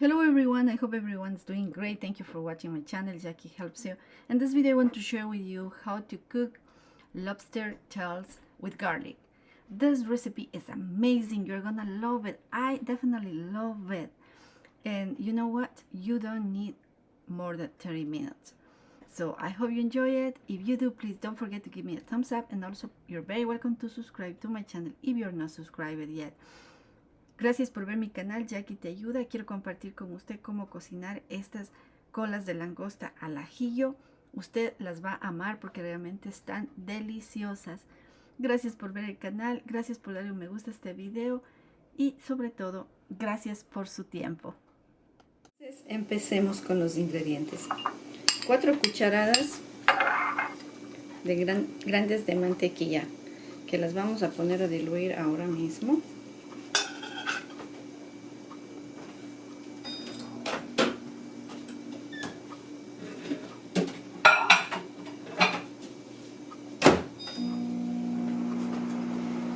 Hello everyone, I hope everyone's doing great. Thank you for watching my channel, Jackie Helps You. In this video I want to share with you how to cook lobster tails with garlic. This recipe is amazing. You're gonna love it. I definitely love it. And you know what? You don't need more than 30 minutes. So I hope you enjoy it. If you do, please don't forget to give me a thumbs up, and also you're very welcome to subscribe to my channel if you're not subscribed yet. Gracias por ver mi canal, Jackie te ayuda. Quiero compartir con usted cómo cocinar estas colas de langosta al ajillo. Usted las va a amar porque realmente están deliciosas. Gracias por ver el canal, gracias por darle un me gusta a este video y sobre todo, gracias por su tiempo. Entonces, empecemos con los ingredientes. 4 cucharadas de grandes de mantequilla que las vamos a poner a diluir ahora mismo.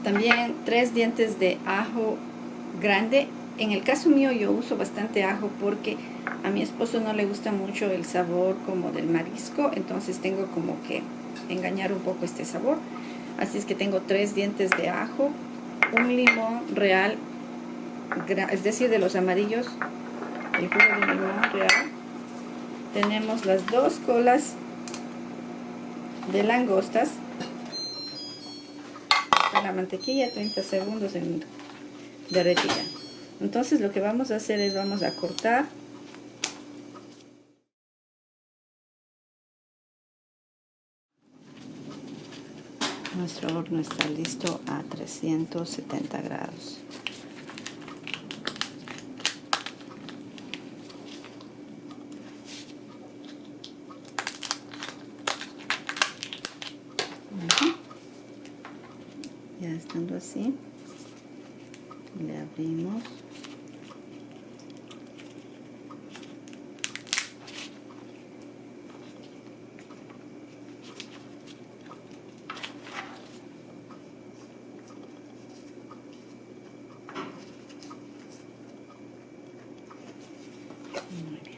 También 3 dientes de ajo grande. En el caso mío yo uso bastante ajo porque a mi esposo no le gusta mucho el sabor como del marisco, entonces tengo como que engañar un poco este sabor. Así es que tengo 3 dientes de ajo, un limón real, es decir, de los amarillos, el jugo de limón real. Tenemos las 2 colas de langostas. La mantequilla 30 segundos en derretida. Entonces lo que vamos a hacer es vamos a cortar nuestro horno. Está listo a 370 grados. Ya estando así, le abrimos. Muy bien.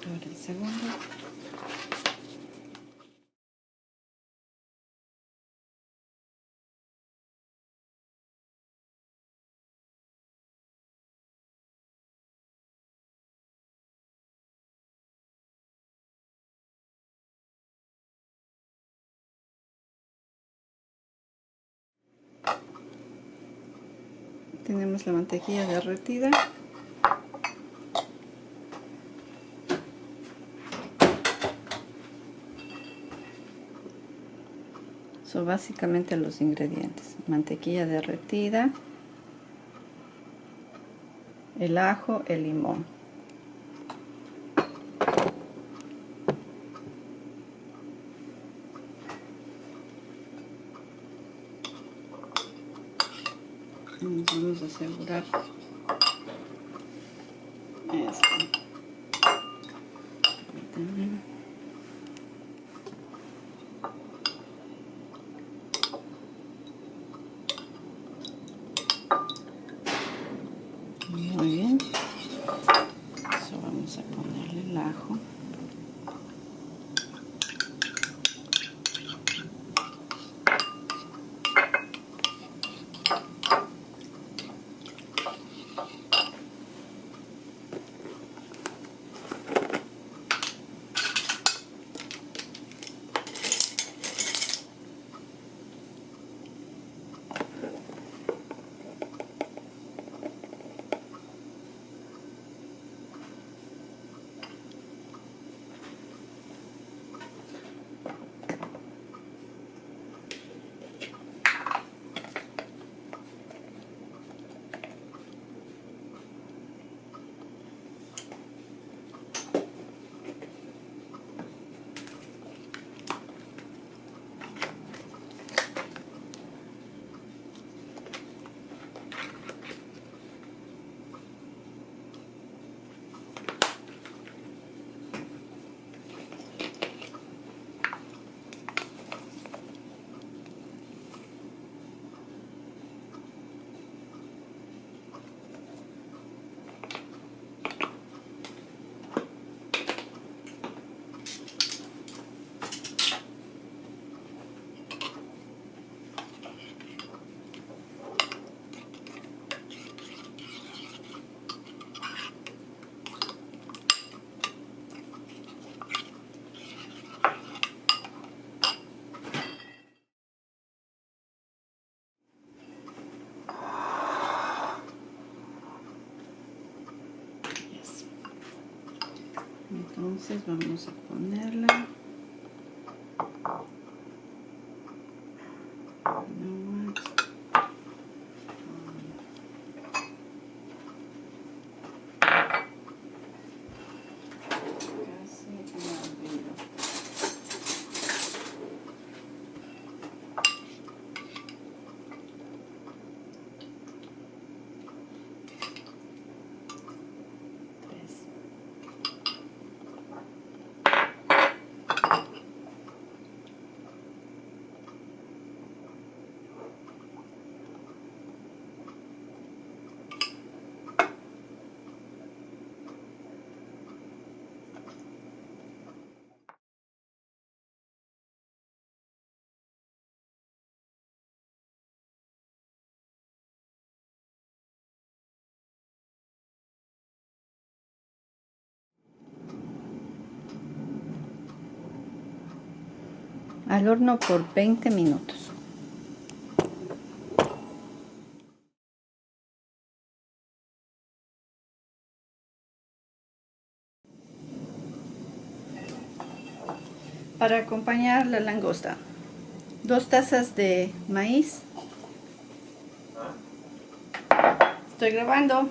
Ahora el segundo. Tenemos la mantequilla derretida. Son básicamente los ingredientes: mantequilla derretida, el ajo, el limón. Vamos a asegurar esto. Entonces vamos a ponerla. Al horno por 20 minutos. Para acompañar la langosta, 2 tazas de maíz. Estoy grabando.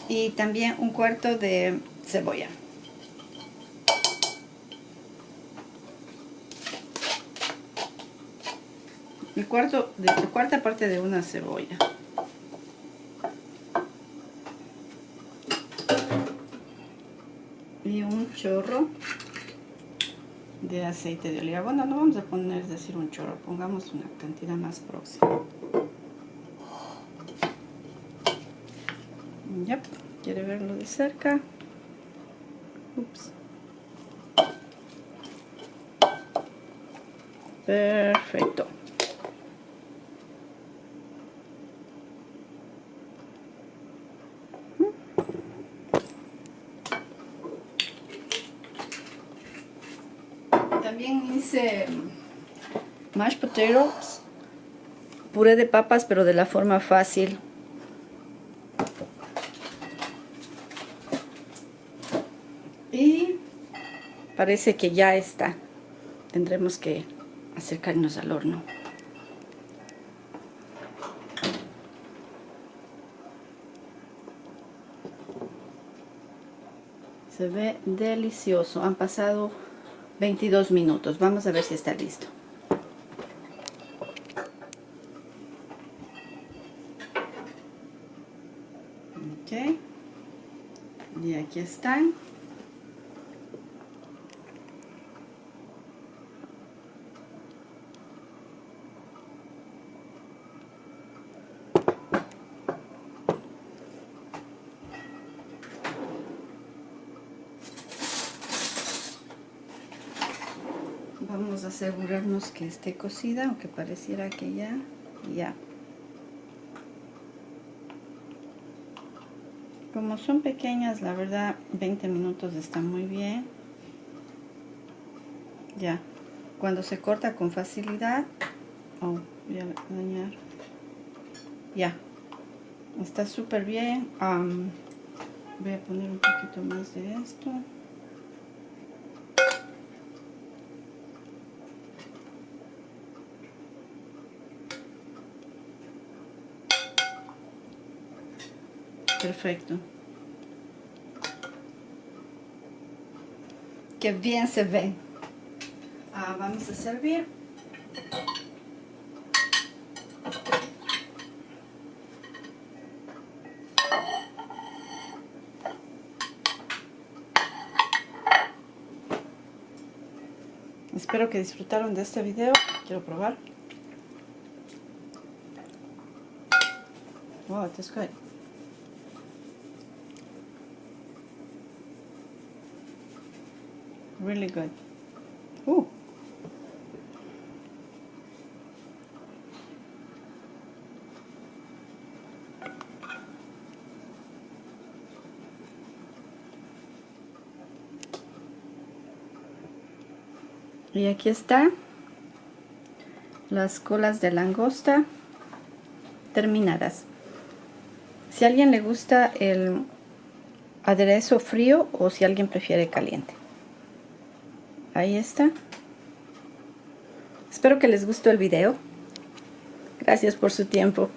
Y también 1/4 de cebolla. La cuarta parte de una cebolla. Y un chorro de aceite de oliva. Bueno, no vamos a poner, decir un chorro, pongamos una cantidad más próxima. Yep. ¿Quiere verlo de cerca? Ups. Perfecto. También hice mashed potatoes, puré de papas, pero de la forma fácil. Y parece que ya está. Tendremos que acercarnos al horno. Se ve delicioso. Han pasado 22 minutos. Vamos a ver si está listo. Ok. Y aquí están. Vamos a asegurarnos que esté cocida, aunque pareciera que ya. Como son pequeñas, la verdad, 20 minutos está muy bien. Ya. Cuando se corta con facilidad, voy a dañar. Ya. Está súper bien. Voy a poner un poquito más de esto. Perfecto. Qué bien se ve. Vamos a servir. Espero que disfrutaron de este video. Quiero probar. Wow, it tastes good. Really good. Y aquí está las colas de langosta terminadas. Si a alguien le gusta el aderezo frío o si alguien prefiere caliente. Ahí está. Espero que les gustó el video. Gracias por su tiempo.